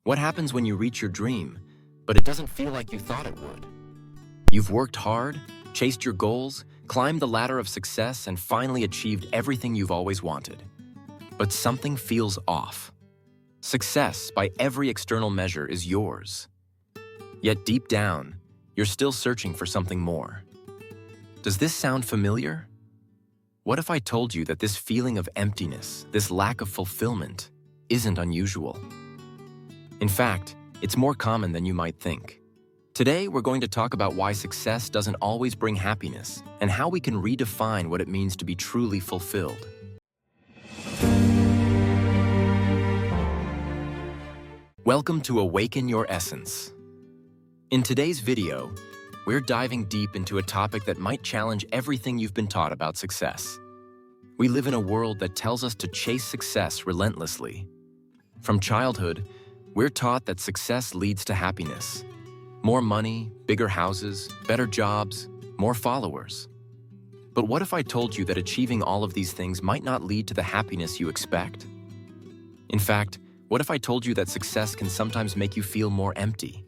What happens when you reach your dream, but it doesn't feel like you thought it would? You've worked hard, chased your goals, climbed the ladder of success, and finally achieved everything you've always wanted. But something feels off. Success, by every external measure, is yours. Yet deep down, you're still searching for something more. Does this sound familiar? What if I told you that this feeling of emptiness, this lack of fulfillment, isn't unusual? In fact, it's more common than you might think. Today, we're going to talk about why success doesn't always bring happiness and how we can redefine what it means to be truly fulfilled. Welcome to Awaken Your Essence. In today's video, we're diving deep into a topic that might challenge everything you've been taught about success. We live in a world that tells us to chase success relentlessly. From childhood, we're taught that success leads to happiness. More money, bigger houses, better jobs, more followers. But what if I told you that achieving all of these things might not lead to the happiness you expect? In fact, what if I told you that success can sometimes make you feel more empty?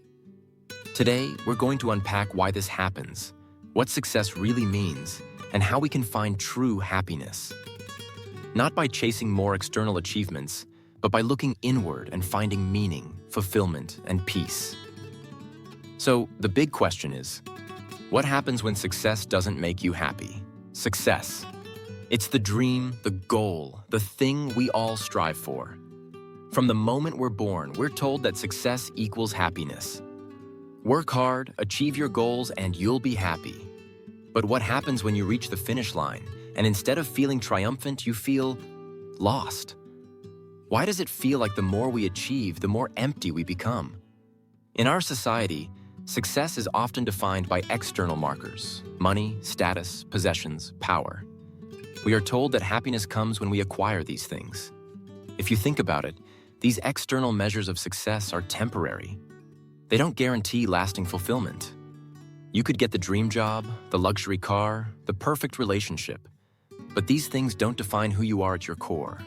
Today, we're going to unpack why this happens, what success really means, and how we can find true happiness. Not by chasing more external achievements, but by looking inward and finding meaning, fulfillment, and peace. So, the big question is, what happens when success doesn't make you happy? Success. It's the dream, the goal, the thing we all strive for. From the moment we're born, we're told that success equals happiness. Work hard, achieve your goals, and you'll be happy. But what happens when you reach the finish line, and instead of feeling triumphant, you feel lost? Why does it feel like the more we achieve, the more empty we become? In our society, success is often defined by external markers: money, status, possessions, power. We are told that happiness comes when we acquire these things. If you think about it, these external measures of success are temporary. They don't guarantee lasting fulfillment. You could get the dream job, the luxury car, the perfect relationship, but these things don't define who you are at your core.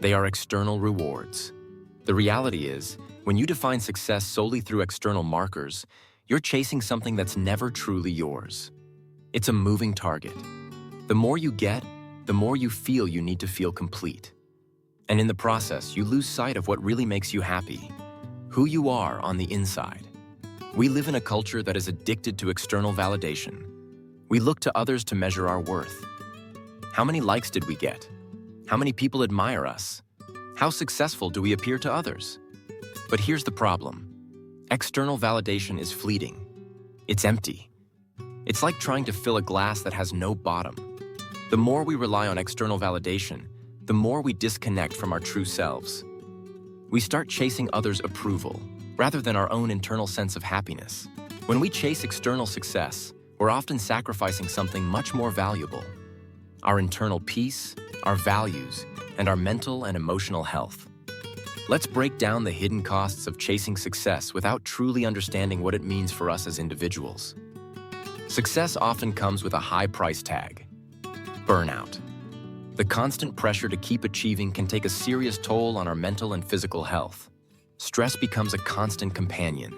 They are external rewards. The reality is, when you define success solely through external markers, you're chasing something that's never truly yours. It's a moving target. The more you get, the more you feel you need to feel complete. And in the process, you lose sight of what really makes you happy, who you are on the inside. We live in a culture that is addicted to external validation. We look to others to measure our worth. How many likes did we get? How many people admire us? How successful do we appear to others? But here's the problem. External validation is fleeting. It's empty. It's like trying to fill a glass that has no bottom. The more we rely on external validation, the more we disconnect from our true selves. We start chasing others' approval, rather than our own internal sense of happiness. When we chase external success, we're often sacrificing something much more valuable: our internal peace, our values, and our mental and emotional health. Let's break down the hidden costs of chasing success without truly understanding what it means for us as individuals. Success often comes with a high price tag: burnout. The constant pressure to keep achieving can take a serious toll on our mental and physical health. Stress becomes a constant companion.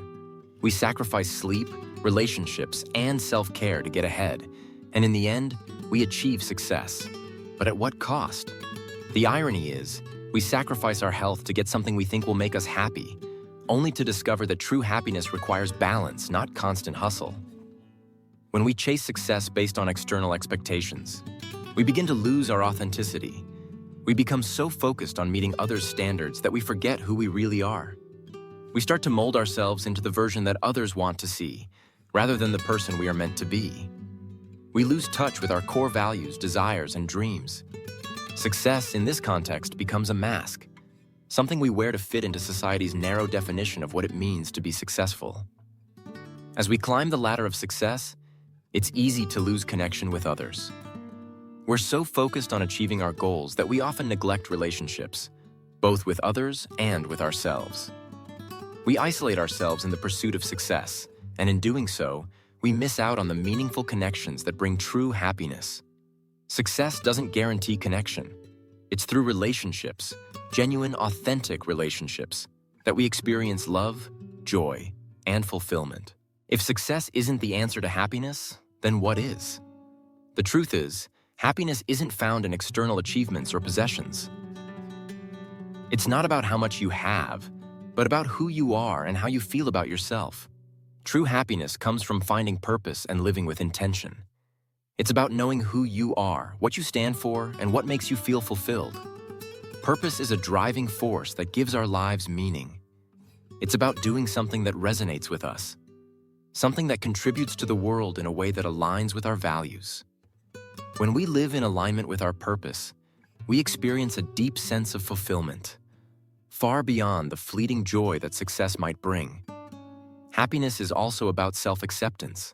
We sacrifice sleep, relationships, and self-care to get ahead, and in the end, we achieve success. But at what cost? The irony is, we sacrifice our health to get something we think will make us happy, only to discover that true happiness requires balance, not constant hustle. When we chase success based on external expectations, we begin to lose our authenticity. We become so focused on meeting others' standards that we forget who we really are. We start to mold ourselves into the version that others want to see, rather than the person we are meant to be. We lose touch with our core values, desires, and dreams. Success in this context becomes a mask, something we wear to fit into society's narrow definition of what it means to be successful. As we climb the ladder of success, it's easy to lose connection with others. We're so focused on achieving our goals that we often neglect relationships, both with others and with ourselves. We isolate ourselves in the pursuit of success, and in doing so, we miss out on the meaningful connections that bring true happiness. Success doesn't guarantee connection. It's through relationships, genuine, authentic relationships, that we experience love, joy, and fulfillment. If success isn't the answer to happiness, then what is? The truth is, happiness isn't found in external achievements or possessions. It's not about how much you have, but about who you are and how you feel about yourself. True happiness comes from finding purpose and living with intention. It's about knowing who you are, what you stand for, and what makes you feel fulfilled. Purpose is a driving force that gives our lives meaning. It's about doing something that resonates with us, something that contributes to the world in a way that aligns with our values. When we live in alignment with our purpose, we experience a deep sense of fulfillment, far beyond the fleeting joy that success might bring. Happiness is also about self-acceptance.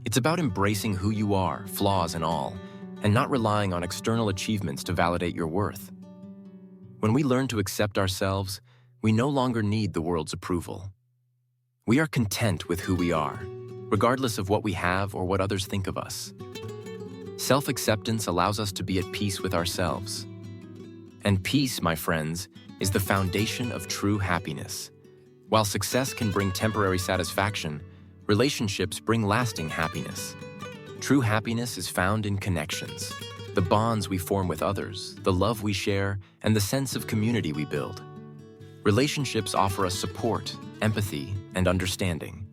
It's about embracing who you are, flaws and all, and not relying on external achievements to validate your worth. When we learn to accept ourselves, we no longer need the world's approval. We are content with who we are, regardless of what we have or what others think of us. Self-acceptance allows us to be at peace with ourselves. And peace, my friends, is the foundation of true happiness. While success can bring temporary satisfaction, relationships bring lasting happiness. True happiness is found in connections, the bonds we form with others, the love we share, and the sense of community we build. Relationships offer us support, empathy, and understanding.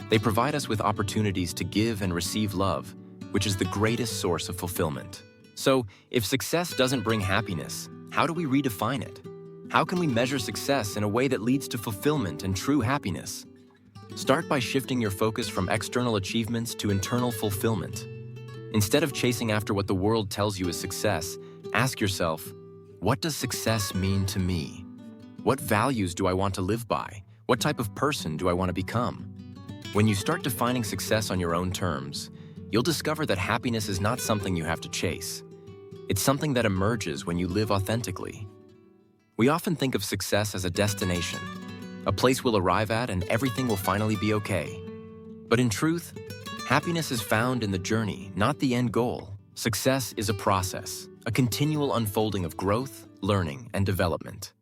They provide us with opportunities to give and receive love, which is the greatest source of fulfillment. So, if success doesn't bring happiness, how do we redefine it? How can we measure success in a way that leads to fulfillment and true happiness? Start by shifting your focus from external achievements to internal fulfillment. Instead of chasing after what the world tells you is success, ask yourself, what does success mean to me? What values do I want to live by? What type of person do I want to become? When you start defining success on your own terms, you'll discover that happiness is not something you have to chase. It's something that emerges when you live authentically. We often think of success as a destination, a place we'll arrive at and everything will finally be okay. But in truth, happiness is found in the journey, not the end goal. Success is a process, a continual unfolding of growth, learning, and development.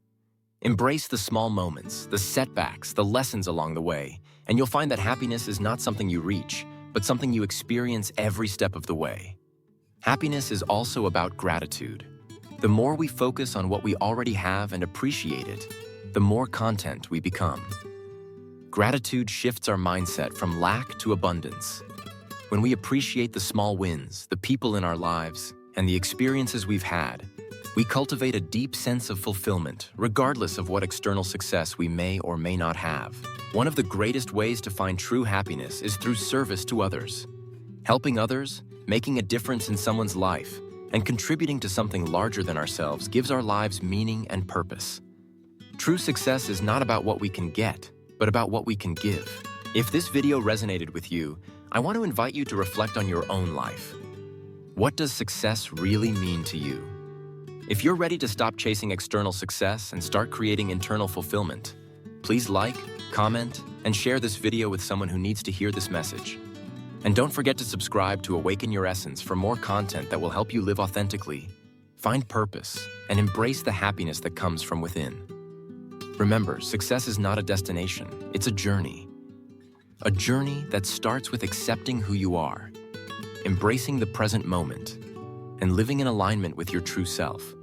Embrace the small moments, the setbacks, the lessons along the way, and you'll find that happiness is not something you reach, but something you experience every step of the way. Happiness is also about gratitude. The more we focus on what we already have and appreciate it, the more content we become. Gratitude shifts our mindset from lack to abundance. When we appreciate the small wins, the people in our lives, and the experiences we've had, we cultivate a deep sense of fulfillment, regardless of what external success we may or may not have. One of the greatest ways to find true happiness is through service to others. Helping others, making a difference in someone's life, and contributing to something larger than ourselves gives our lives meaning and purpose. True success is not about what we can get, but about what we can give. If this video resonated with you, I want to invite you to reflect on your own life. What does success really mean to you? If you're ready to stop chasing external success and start creating internal fulfillment, please like, comment, and share this video with someone who needs to hear this message. And don't forget to subscribe to Awaken Your Essence for more content that will help you live authentically, find purpose, and embrace the happiness that comes from within. Remember, success is not a destination, it's a journey. A journey that starts with accepting who you are, embracing the present moment, and living in alignment with your true self.